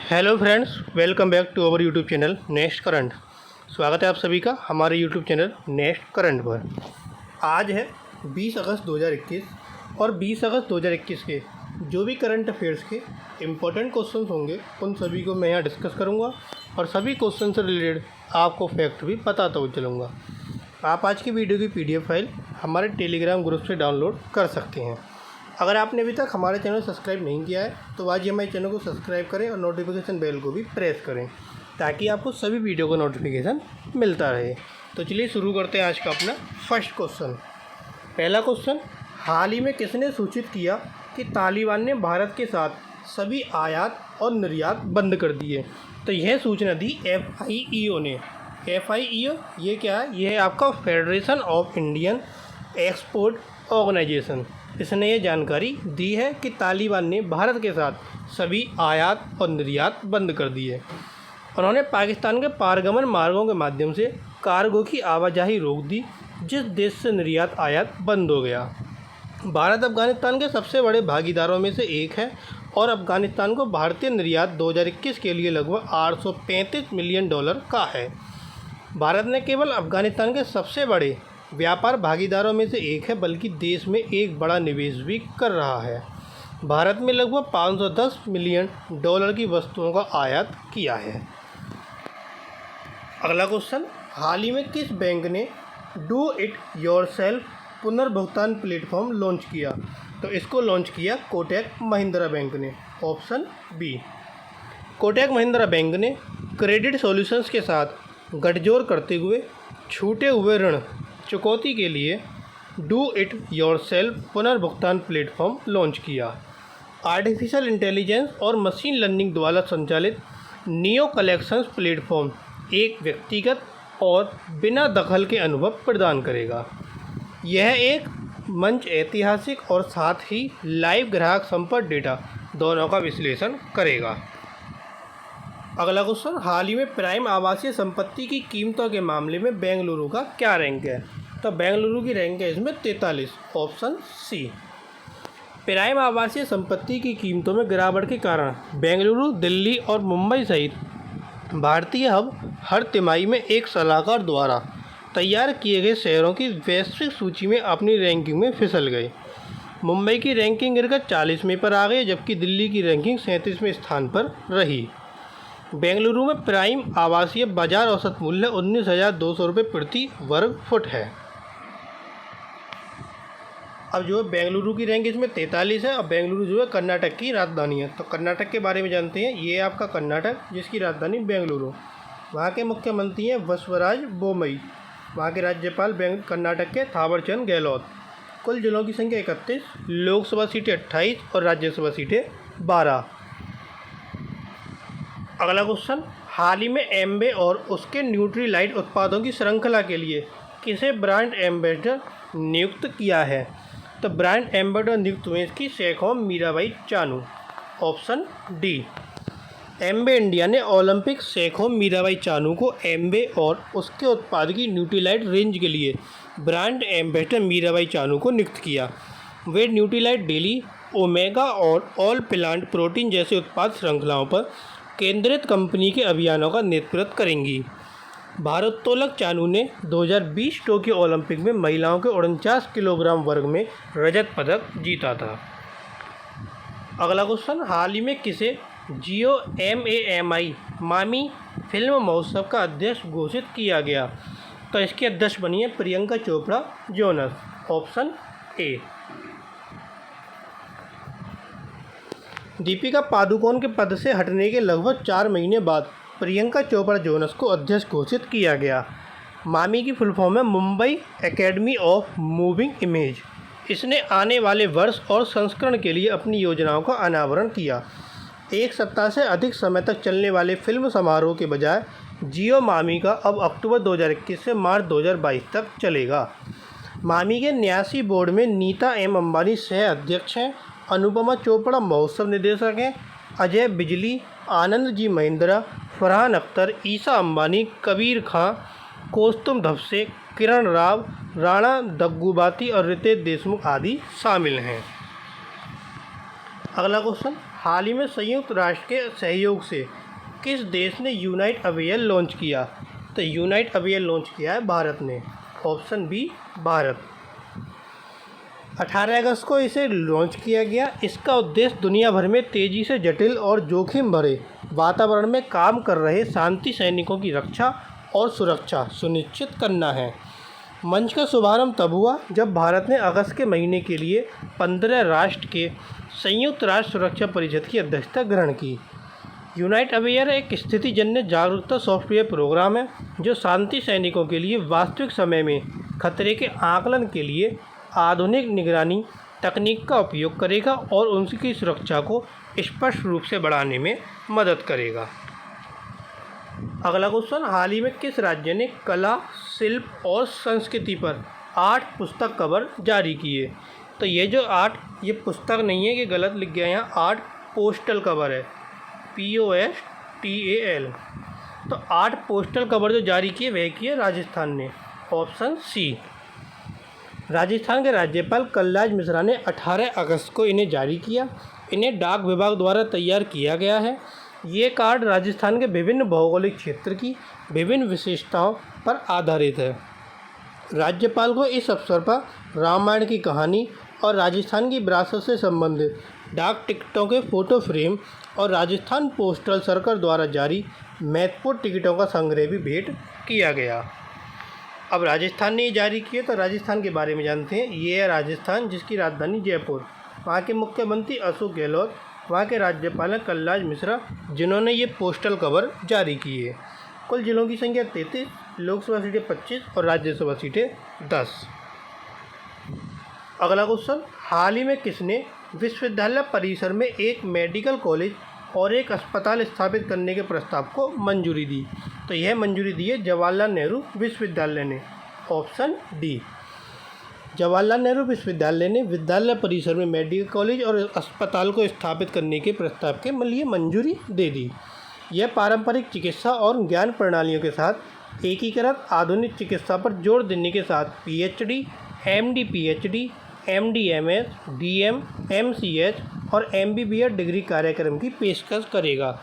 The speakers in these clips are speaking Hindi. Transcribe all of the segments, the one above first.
Hello friends, welcome back to our YouTube channel next current. स्वागत है आप सभी का हमारे यूट्यूब चैनल नेक्स्ट करंट पर। आज है 20 अगस्त 2021 और 20 अगस्त 2021 के जो भी करंट अफेयर्स के इम्पोर्टेंट क्वेश्चंस होंगे उन सभी को मैं यहाँ डिस्कस करूँगा और सभी क्वेश्चन से रिलेटेड आपको फैक्ट भी बताता हुआ चलूँगा। आप आज की वीडियो की PDF फाइल हमारे टेलीग्राम ग्रुप से डाउनलोड कर सकते हैं। अगर आपने अभी तक हमारे चैनल सब्सक्राइब नहीं किया है तो आज हमारे चैनल को सब्सक्राइब करें और नोटिफिकेशन बेल को भी प्रेस करें ताकि आपको सभी वीडियो का नोटिफिकेशन मिलता रहे। तो चलिए शुरू करते हैं आज का अपना फर्स्ट क्वेश्चन। पहला क्वेश्चन, हाल ही में किसने सूचित किया कि तालिबान ने भारत के साथ सभी आयात और निर्यात बंद कर दिए? तो यह सूचना दी FIEO ने। FIEO ये क्या है? ये है आपका federation of Indian export organisation. इसने ये जानकारी दी है कि तालिबान ने भारत के साथ सभी आयात और निर्यात बंद कर दी है। उन्होंने पाकिस्तान के पारगमन मार्गों के माध्यम से कार्गो की आवाजाही रोक दी, जिस देश से निर्यात आयात बंद हो गया। भारत अफगानिस्तान के सबसे बड़े भागीदारों में से एक है और अफगानिस्तान को भारतीय निर्यात 2021 के लिए लगभग $835 मिलियन का है। भारत ने केवल अफगानिस्तान के सबसे बड़े व्यापार भागीदारों में से एक है, बल्कि देश में एक बड़ा निवेश भी कर रहा है। भारत में लगभग $510 मिलियन की वस्तुओं का आयात किया है। अगला क्वेश्चन, हाल ही में किस बैंक ने डू इट योरसेल्फ पुनर्भुगतान प्लेटफॉर्म लॉन्च किया? तो इसको लॉन्च किया कोटक महिंद्रा बैंक ने। Option B. Kotak Mahindra bank ने क्रेडिट सॉल्यूशंस के साथ गठजोड़ करते हुए छूटे हुए ऋण चुकौती के लिए डू इट योरसेल्फ पुनर्भुगतान प्लेटफॉर्म लॉन्च किया। आर्टिफिशियल इंटेलिजेंस और मशीन लर्निंग द्वारा संचालित नियो कलेक्शंस प्लेटफॉर्म एक व्यक्तिगत और बिना दखल के अनुभव प्रदान करेगा। यह एक मंच ऐतिहासिक और साथ ही लाइव ग्राहक संपर्क डेटा दोनों का विश्लेषण करेगा। अगला क्वेश्चन, हाल ही में प्राइम आवासीय संपत्ति की कीमतों के मामले में बेंगलुरु का क्या रैंक है? तो बेंगलुरु की रैंक है इसमें 43। Option C. प्राइम आवासीय संपत्ति की कीमतों में गिरावट के कारण बेंगलुरु, दिल्ली और मुंबई सहित भारतीय हब हर तिमाही में एक सलाहकार द्वारा तैयार किए गए शहरों की वैश्विक सूची में अपनी रैंकिंग में फिसल गए। मुंबई की रैंकिंग गिरकर 40वें पर आ गई, जबकि दिल्ली की रैंकिंग 37वें स्थान पर रही। बेंगलुरु में प्राइम आवासीय बाजार औसत मूल्य 19,200 रुपये प्रति वर्ग फुट है। अब जो है बेंगलुरु की रैंक इसमें 43 है और बेंगलुरु जो है कर्नाटक की राजधानी है। तो कर्नाटक के बारे में जानते हैं। ये आपका कर्नाटक, जिसकी राजधानी बेंगलुरु। वहाँ के मुख्यमंत्री हैं बसवराज बोमई। वहाँ के राज्यपाल कर्नाटक के थावरचंद गहलोत। कुल जिलों की संख्या 31, लोकसभा सीटें 28 और राज्यसभा सीटें 12। अगला क्वेश्चन, हाल ही में एम्बे और उसके न्यूट्रीलाइट उत्पादों की श्रृंखला के लिए किसे ब्रांड एम्बेसडर नियुक्त किया है? तो ब्रांड एम्बेसडर नियुक्त हुए इसकी शेखोम मीराबाई चानू। Option D. एम्बे इंडिया ने ओलंपिक शेखोम मीराबाई चानू को एम्बे और उसके उत्पाद की न्यूट्रीलाइट रेंज के लिए ब्रांड एम्बेसडर मीराबाई चानू को नियुक्त किया। वे न्यूट्रीलाइट डेली, ओमेगा और ऑल प्लांट प्रोटीन जैसे उत्पाद श्रृंखलाओं पर केंद्रित कंपनी के अभियानों का नेतृत्व करेंगी। भारोत्तोलक चानू ने 2020 टोक्यो ओलंपिक में महिलाओं के 49 किलोग्राम वर्ग में रजत पदक जीता था। अगला क्वेश्चन, हाल ही में किसे GOMAMI मामी फिल्म महोत्सव का अध्यक्ष घोषित किया गया? तो इसके अध्यक्ष बनी है Priyanka Chopra Jonas. Option A. Deepika Padukone के पद से हटने के लगभग 4 महीने बाद प्रियंका चोपड़ा जोनस को अध्यक्ष घोषित किया गया। मामी की फुल फॉर्म है Mumbai academy of moving image. इसने आने वाले वर्ष और संस्करण के लिए अपनी योजनाओं का अनावरण किया। एक सप्ताह से अधिक समय तक चलने वाले फिल्म समारोह के बजाय जियो मामी का अब अक्टूबर 2021 से मार्च 2022 तक चलेगा। मामी के न्यासी बोर्ड में नीता एम अंबानी सह अध्यक्ष हैं, अनुपमा चोपड़ा महोत्सव निदेशक हैं, अजय बिजली, आनंद जी महिंद्रा, फरहान अख्तर, ईसा अंबानी, कबीर खां, कौस्तुम धवसे, किरण राव, राणा दग्गुबाती और रितेश देशमुख आदि शामिल हैं। अगला क्वेश्चन, हाल ही में संयुक्त राष्ट्र के सहयोग से किस देश ने यूनाइट अभियान लॉन्च किया? तो यूनाइट अभियान लॉन्च किया है भारत ने। Option B Bharat. 18 अगस्त को इसे लॉन्च किया गया। इसका उद्देश्य दुनिया भर में तेज़ी से जटिल और जोखिम भरे वातावरण में काम कर रहे शांति सैनिकों की रक्षा और सुरक्षा सुनिश्चित करना है। मंच का शुभारंभ तब हुआ जब भारत ने अगस्त के महीने के लिए 15 राष्ट्र के संयुक्त राष्ट्र सुरक्षा परिषद की अध्यक्षता ग्रहण की। यूनाइट अवेयर एक स्थितिजन्य जागरूकता सॉफ्टवेयर प्रोग्राम है जो शांति सैनिकों के लिए वास्तविक समय में खतरे के आकलन के लिए आधुनिक निगरानी तकनीक का उपयोग करेगा और उनकी सुरक्षा को स्पष्ट रूप से बढ़ाने में मदद करेगा। अगला क्वेश्चन, हाल ही में किस राज्य ने कला, शिल्प और संस्कृति पर 8 पुस्तक कवर जारी किए? तो ये जो 8, ये पुस्तक नहीं है कि गलत लिख गया यहाँ, 8 पोस्टल कवर है, POSTAL। तो 8 पोस्टल कवर जो जारी किए वह किए राजस्थान ने। Option C. राजस्थान के राज्यपाल कलराज मिश्रा ने 18 अगस्त को इन्हें जारी किया। इन्हें डाक विभाग द्वारा तैयार किया गया है। ये कार्ड राजस्थान के विभिन्न भौगोलिक क्षेत्र की विभिन्न विशेषताओं पर आधारित है। राज्यपाल को इस अवसर पर रामायण की कहानी और राजस्थान की विरासत से संबंधित डाक टिकटों के फोटो फ्रेम और राजस्थान पोस्टल सर्कल द्वारा जारी महत्वपूर्ण टिकटों का संग्रह भी भेंट किया गया। अब राजस्थान ने जारी किए तो राजस्थान के बारे में जानते हैं। ये है राजस्थान, जिसकी राजधानी जयपुर। वहाँ के मुख्यमंत्री अशोक गहलोत, वहाँ के राज्यपाल हैं कलराज मिश्रा, जिन्होंने ये पोस्टल कवर जारी किए। कुल जिलों की संख्या 33, लोकसभा सीटें 25 और राज्यसभा सीटें 10। अगला क्वेश्चन, हाल ही में किसने विश्वविद्यालय परिसर में एक मेडिकल कॉलेज और एक अस्पताल स्थापित करने के प्रस्ताव को मंजूरी दी? तो यह मंजूरी दी है जवाहरलाल नेहरू विश्वविद्यालय ने। Option D. जवाहरलाल नेहरू विश्वविद्यालय ने विद्यालय परिसर में मेडिकल कॉलेज और अस्पताल को स्थापित करने के प्रस्ताव के लिए मंजूरी दे दी। यह पारंपरिक चिकित्सा और ज्ञान प्रणालियों के साथ एकीकृत आधुनिक चिकित्सा पर जोर देने के साथ PhD, MD, PhD, MD, MS, DM, MCH और MBBS डिग्री कार्यक्रम की पेशकश करेगा।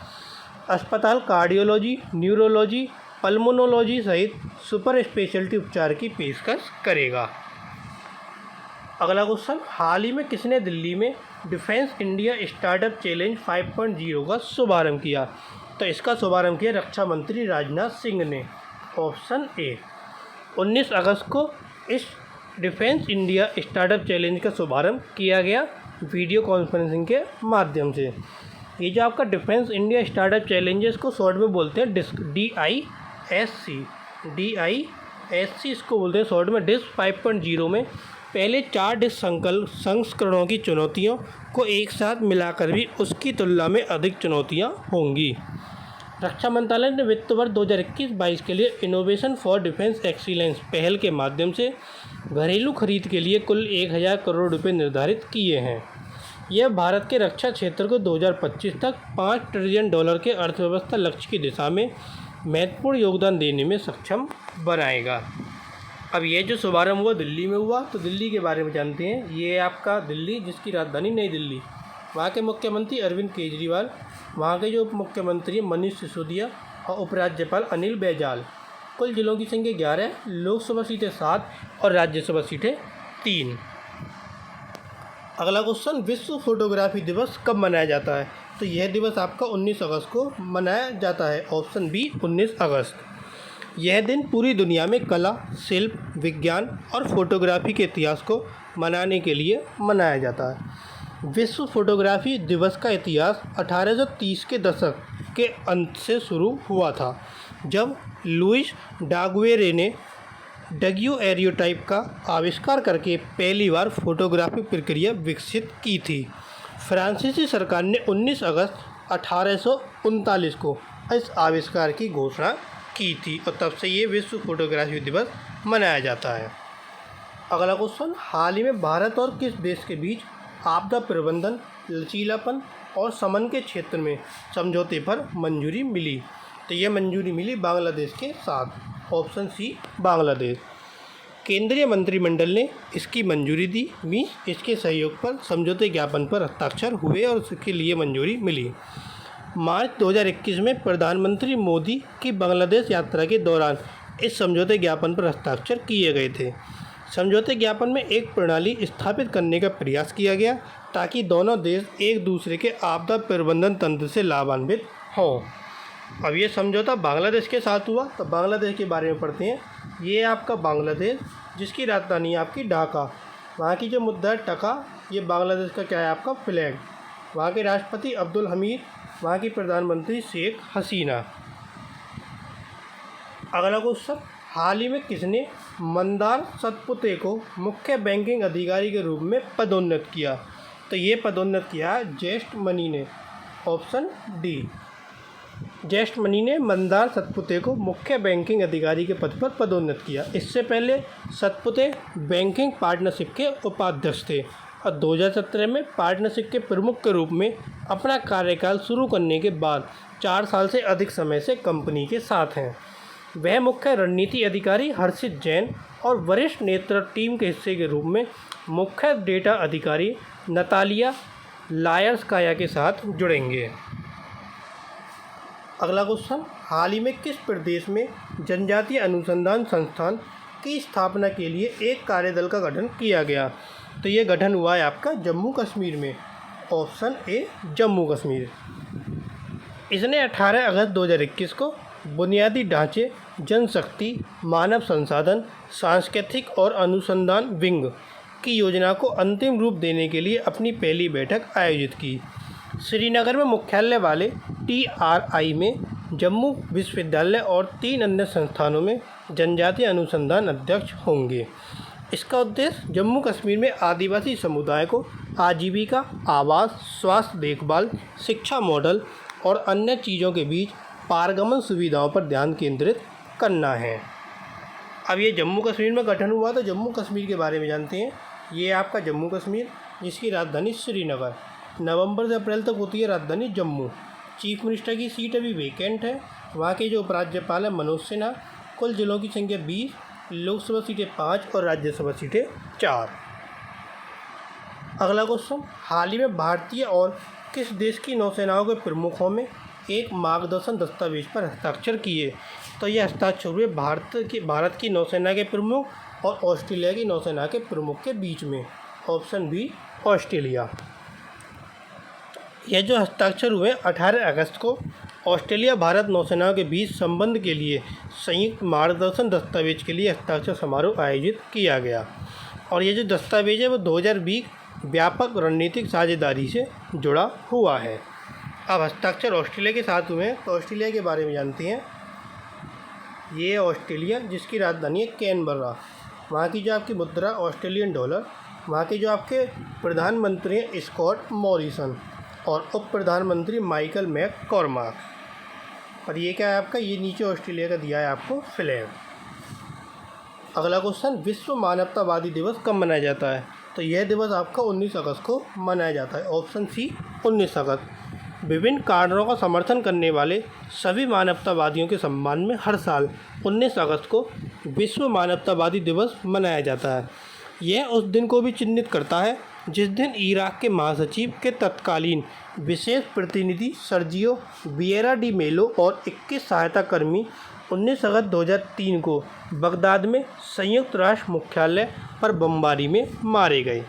अस्पताल कार्डियोलॉजी, न्यूरोलॉजी, पल्मोनोलॉजी सहित सुपर स्पेशलिटी उपचार की पेशकश करेगा। अगला क्वेश्चन, हाल ही में किसने दिल्ली में डिफेंस इंडिया स्टार्टअप चैलेंज 5.0 का शुभारंभ किया? तो इसका शुभारंभ किया रक्षा मंत्री राजनाथ सिंह ने। Option A. 19 अगस्त को इस डिफेंस इंडिया स्टार्टअप चैलेंज का शुभारंभ किया गया वीडियो कॉन्फ्रेंसिंग के माध्यम से। ये जो आपका डिफेंस इंडिया स्टार्टअप चैलेंज है, इसको शॉर्ट में बोलते हैं डिस्क, DISC इसको बोलते हैं शॉर्ट में। डिस्क 5.0 में पहले 4 डिस्क संस्करणों की चुनौतियों को एक साथ मिलाकर भी उसकी तुलना में अधिक चुनौतियाँ होंगी। रक्षा मंत्रालय ने वित्त वर्ष 2021-22 के लिए इनोवेशन फॉर डिफेंस एक्सीलेंस पहल के माध्यम से घरेलू खरीद के लिए कुल 1000 करोड़ रुपये निर्धारित किए हैं। यह भारत के रक्षा क्षेत्र को 2025 तक $5 ट्रिलियन के अर्थव्यवस्था लक्ष्य की दिशा में महत्वपूर्ण योगदान देने में सक्षम बनाएगा। अब ये जो शुभारंभ हुआ दिल्ली में हुआ, तो दिल्ली के बारे में जानते हैं। ये आपका दिल्ली, जिसकी राजधानी नई दिल्ली। वहाँ के मुख्यमंत्री अरविंद केजरीवाल, वहाँ के जो उप मुख्यमंत्री मनीष सिसोदिया और उपराज्यपाल अनिल बैजल। कुल जिलों की संख्या 11, लोकसभा सीटें 7 और राज्यसभा सीटें 3। अगला क्वेश्चन, विश्व फोटोग्राफी दिवस कब मनाया जाता है? तो यह दिवस आपका 19 अगस्त को मनाया जाता है। ऑप्शन बी 19 अगस्त। यह दिन पूरी दुनिया में कला, शिल्प, विज्ञान और फोटोग्राफी के इतिहास को मनाने के लिए मनाया जाता है। विश्व फोटोग्राफी दिवस का इतिहास 1830 के दशक के अंत से शुरू हुआ था, जब लुइस डागुएरे ने डेग्यूएरियोटाइप का आविष्कार करके पहली बार फोटोग्राफी प्रक्रिया विकसित की थी। फ्रांसीसी सरकार ने 19 अगस्त 1839 को इस आविष्कार की घोषणा की थी और तब से ये विश्व फोटोग्राफी दिवस मनाया जाता है। अगला क्वेश्चन, हाल ही में भारत और किस देश के बीच आपदा प्रबंधन, लचीलापन और समन्वय के क्षेत्र में समझौते पर मंजूरी मिली? तो यह मंजूरी मिली बांग्लादेश के साथ। Option C Bangladesh. केंद्रीय मंत्रिमंडल ने इसकी मंजूरी दी। इसके सहयोग पर समझौते ज्ञापन पर हस्ताक्षर हुए और इसके लिए मंजूरी मिली। मार्च 2021 में प्रधानमंत्री मोदी की बांग्लादेश यात्रा के दौरान इस समझौते ज्ञापन पर हस्ताक्षर किए गए थे। समझौते ज्ञापन में एक प्रणाली स्थापित करने का प्रयास किया गया ताकि दोनों देश एक दूसरे के आपदा प्रबंधन तंत्र से लाभान्वित हों। अब ये समझौता बांग्लादेश के साथ हुआ, तो बांग्लादेश के बारे में पढ़ते हैं। ये आपका बांग्लादेश, जिसकी राजधानी है आपकी ढाका। वहाँ की जो मुद्रा है टका, ये बांग्लादेश का क्या है आपका फ्लैग। वहाँ के राष्ट्रपति अब्दुल हमीद, वहाँ की प्रधानमंत्री शेख हसीना। अगला क्वेश्चन, हाल ही में किसने मंदार सतपुते को मुख्य बैंकिंग अधिकारी के रूप में पदोन्नत किया? तो ये पदोन्नत किया है जेस्ट मनी ने, ऑप्शन डी। जेस्ट मनी ने मंदार सतपुते को मुख्य बैंकिंग अधिकारी के पद पर पदोन्नत किया। इससे पहले सतपुते बैंकिंग पार्टनरशिप के उपाध्यक्ष थे और 2017 में पार्टनरशिप के प्रमुख के रूप में अपना कार्यकाल शुरू करने के बाद 4 साल से अधिक समय से कंपनी के साथ हैं। वह मुख्य रणनीति अधिकारी हर्षित जैन और वरिष्ठ नेतृत्व टीम के हिस्से के रूप में मुख्य डेटा अधिकारी नतालिया लायर्सकाया के साथ जुड़ेंगे। अगला क्वेश्चन, हाल ही में किस प्रदेश में जनजातीय अनुसंधान संस्थान की स्थापना के लिए एक कार्यदल का गठन किया गया? तो ये गठन हुआ है आपका जम्मू कश्मीर में, ऑप्शन ए जम्मू कश्मीर। इसने 18 अगस्त 2021 को बुनियादी ढांचे, जनशक्ति, मानव संसाधन, सांस्कृतिक और अनुसंधान विंग की योजना को अंतिम रूप देने के लिए अपनी पहली बैठक आयोजित की। श्रीनगर में मुख्यालय वाले TRI में जम्मू विश्वविद्यालय और 3 अन्य संस्थानों में जनजातीय अनुसंधान अध्यक्ष होंगे। इसका उद्देश्य जम्मू कश्मीर में आदिवासी समुदाय को आजीविका, आवास, स्वास्थ्य देखभाल, शिक्षा मॉडल और अन्य चीज़ों के बीच पारगमन सुविधाओं पर ध्यान केंद्रित करना है। अब ये जम्मू कश्मीर में गठन हुआ, तो जम्मू कश्मीर के बारे में जानते हैं। ये आपका जम्मू कश्मीर, जिसकी राजधानी श्रीनगर, नवंबर से अप्रैल तक होती है राजधानी जम्मू। चीफ मिनिस्टर की सीट अभी वेकेंट है। वहाँ के जो उपराज्यपाल हैं मनोज सिन्हा। कुल जिलों की संख्या 20, लोकसभा सीटें 5 और राज्यसभा सीटें 4। अगला क्वेश्चन, हाल ही में भारतीय और किस देश की नौसेनाओं के प्रमुखों में एक मार्गदर्शन दस्तावेज पर हस्ताक्षर किए? तो ये हस्ताक्षर हुए भारत की नौसेना के प्रमुख और ऑस्ट्रेलिया की नौसेना के प्रमुख के बीच में, ऑप्शन बी ऑस्ट्रेलिया। यह जो हस्ताक्षर हुए 18 अगस्त को ऑस्ट्रेलिया भारत नौसेनाओं के बीच संबंध के लिए संयुक्त मार्गदर्शन दस्तावेज के लिए हस्ताक्षर समारोह आयोजित किया गया। और ये जो दस्तावेज है वो 2020 व्यापक रणनीतिक साझेदारी से जुड़ा हुआ है। अब हस्ताक्षर ऑस्ट्रेलिया के साथ हुए हैं, तो ऑस्ट्रेलिया के बारे में जानते हैं। ये ऑस्ट्रेलिया, जिसकी राजधानी है कैनबरा। वहाँ की जो आपकी मुद्रा ऑस्ट्रेलियन डॉलर। वहाँ के जो आपके प्रधानमंत्री हैं स्कॉट मॉरिसन और उप प्रधानमंत्री माइकल मैककॉर्माक। और ये क्या है आपका, ये नीचे ऑस्ट्रेलिया का दिया है आपको फ्लैग। अगला क्वेश्चन, विश्व मानवतावादी दिवस कब मनाया जाता है? तो यह दिवस आपका 19 अगस्त को मनाया जाता है, ऑप्शन सी 19 अगस्त। विभिन्न कारणों का समर्थन करने वाले सभी मानवतावादियों के सम्मान में हर साल 19 अगस्त को विश्व मानवतावादी दिवस मनाया जाता है। यह उस दिन को भी चिन्हित करता है जिस दिन इराक के महासचिव के तत्कालीन विशेष प्रतिनिधि सर्जियो विएरा डी मेलो और 21 सहायता कर्मी 19 अगस्त 2003 को बगदाद में संयुक्त राष्ट्र मुख्यालय पर बमबारी में मारे गए।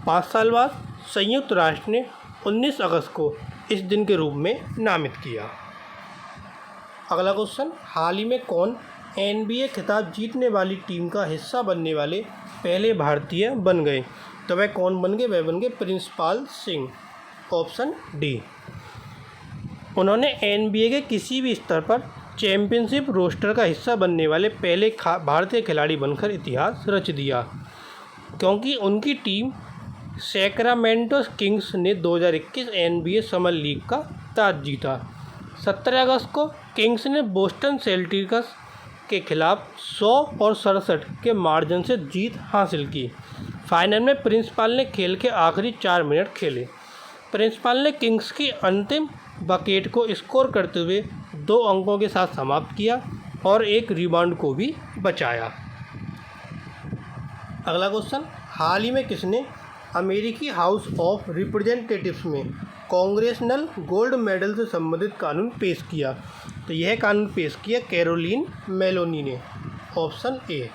5 साल बाद संयुक्त राष्ट्र ने 19 अगस्त को इस दिन के रूप में नामित किया। अगला क्वेश्चन, हाल ही में कौन NBA खिताब जीतने वाली टीम का हिस्सा बनने वाले पहले भारतीय बन गए? तो वह कौन बन गए? वह बन गए प्रिंसपाल सिंह, ऑप्शन डी। उन्होंने NBA के किसी भी स्तर पर चैंपियनशिप रोस्टर का हिस्सा बनने वाले पहले भारतीय खिलाड़ी बनकर इतिहास रच दिया, क्योंकि उनकी टीम सैक्रामेंटो किंग्स ने 2021 NBA समर लीग का ताज जीता। 17 अगस्त को किंग्स ने बोस्टन सेल्टिक्स के खिलाफ 100 और 67 के मार्जिन से जीत हासिल की। फाइनल में प्रिंसपाल ने खेल के आखिरी 4 मिनट खेले। प्रिंसपाल ने किंग्स की अंतिम विकेट को स्कोर करते हुए 2 अंकों के साथ समाप्त किया और एक रिबाउंड को भी बचाया। अगला क्वेश्चन, हाल ही में किसने अमेरिकी हाउस ऑफ रिप्रेजेंटेटिव्स में कांग्रेशनल गोल्ड मेडल से संबंधित कानून पेश किया? तो यह कानून पेश किया कैरोलिन मेलोनी ने। Option A.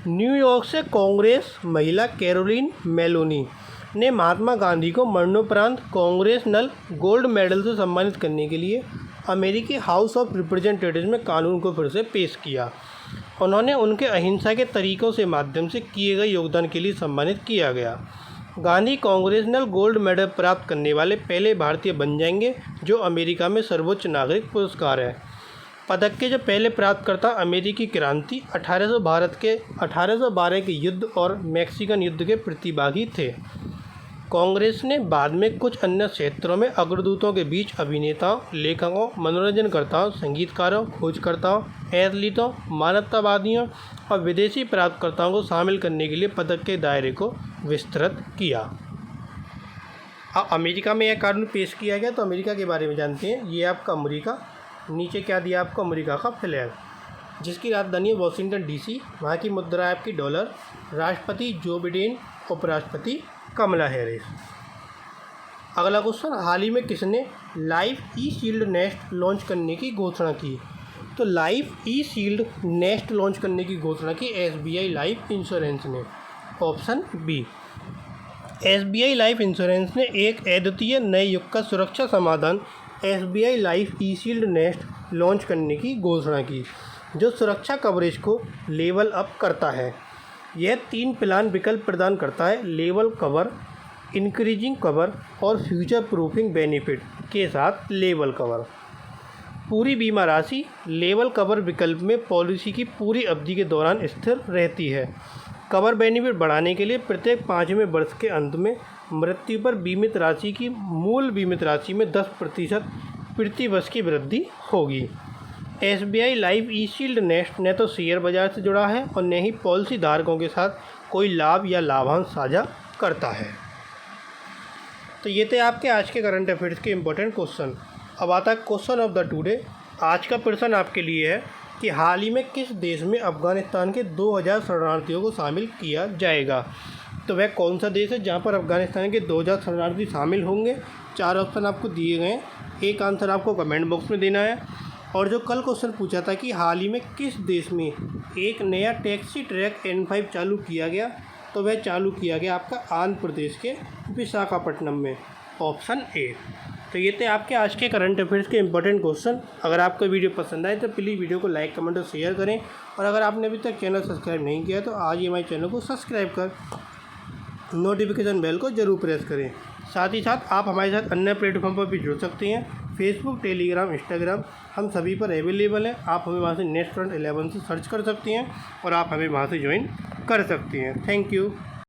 न्यूयॉर्क से कांग्रेस महिला कैरोलिन मेलोनी ने महात्मा गांधी को मरणोपरांत कांग्रेशनल गोल्ड मेडल से सम्मानित करने के लिए अमेरिकी हाउस ऑफ रिप्रेजेंटेटिव्स में कानून को फिर से पेश किया। उन्होंने उनके अहिंसा के तरीकों से माध्यम से किए गए योगदान के लिए सम्मानित किया गया। गांधी कांग्रेशनल गोल्ड मेडल प्राप्त करने वाले पहले भारतीय बन जाएंगे, जो अमेरिका में सर्वोच्च नागरिक पुरस्कार है। पदक के जो पहले प्राप्तकर्ता अमेरिकी क्रांति 1812 के युद्ध और मैक्सिकन युद्ध के प्रतिभागी थे। कांग्रेस ने बाद में कुछ अन्य क्षेत्रों में अग्रदूतों के बीच अभिनेताओं, लेखकों, मनोरंजनकर्ताओं, संगीतकारों, खोजकर्ताओं, एथलीटों, मानवतावादियों और विदेशी प्राप्तकर्ताओं को शामिल करने के लिए पदक के दायरे को विस्तृत किया। अब अमेरिका में यह कानून पेश किया गया, तो अमेरिका के बारे में जानते हैं। ये आपका अमेरिका, नीचे क्या दिया आपको, अमेरिका का फ्लैग, जिसकी राजधानी है वॉशिंगटन डीसी। वहाँ की मुद्रा है आपकी डॉलर। राष्ट्रपति जो बिडेन, उपराष्ट्रपति कमला हैरिस। अगला क्वेश्चन, हाल ही में किसने life E shield nest launch करने की घोषणा की? तो life E shield nest launch करने की घोषणा की एसबीआई लाइफ इंश्योरेंस ने। Option B. SBI life insurance ने एक अद्वितीय नए युग का सुरक्षा समाधान SBI life E shield nest launch करने की घोषणा की, जो सुरक्षा कवरेज को लेवल अप करता है। यह 3 प्लान विकल्प प्रदान करता है: लेवल कवर, इंक्रीजिंग कवर और फ्यूचर प्रूफिंग बेनिफिट के साथ लेवल कवर। पूरी बीमा राशि लेवल कवर विकल्प में पॉलिसी की पूरी अवधि के दौरान स्थिर रहती है। कवर बेनिफिट बढ़ाने के लिए प्रत्येक 5वें वर्ष के अंत में मृत्यु पर बीमित राशि की मूल बीमित राशि में 10% प्रति वर्ष की वृद्धि होगी। SBI life E shield nest न तो शेयर बाजार से जुड़ा है और न ही पॉलिसी धारकों के साथ कोई लाभ या लाभांश साझा करता है। तो ये थे आपके आज के करंट अफेयर्स के इम्पोर्टेंट क्वेश्चन। अब आता है क्वेश्चन ऑफ द टुडे। आज का प्रश्न आपके लिए है कि हाल ही में किस देश में अफगानिस्तान के 2000 शरणार्थियों को शामिल किया जाएगा? तो वह कौन सा देश है जहाँ पर अफगानिस्तान के 2000 शरणार्थी शामिल होंगे? 4 ऑप्शन आपको दिए गए हैं, एक आंसर आपको कमेंट बॉक्स में देना है। और जो कल क्वेश्चन पूछा था कि हाल ही में किस देश में एक नया टैक्सी ट्रैक N5 चालू किया गया? तो वह चालू किया गया आपका आंध्र प्रदेश के विशाखापट्टनम में। Option A. तो ये थे आपके आज के करंट अफेयर्स के इंपॉर्टेंट क्वेश्चन। अगर आपको वीडियो पसंद आए तो प्लीज़ वीडियो को लाइक, कमेंट और शेयर करें। और अगर आपने अभी तक चैनल सब्सक्राइब नहीं किया तो आज ही हमारे चैनल को सब्सक्राइब कर नोटिफिकेशन बेल को जरूर प्रेस करें। साथ ही साथ आप हमारे साथ अन्य प्लेटफॉर्म पर भी जुड़ सकते हैं, फेसबुक, टेलीग्राम, इंस्टाग्राम, हम सभी पर अवेलेबल हैं। आप हमें वहाँ से नेक्स्ट करंट 11 से सर्च कर सकते हैं और आप हमें वहाँ से ज्वाइन कर सकते हैं। Thank you.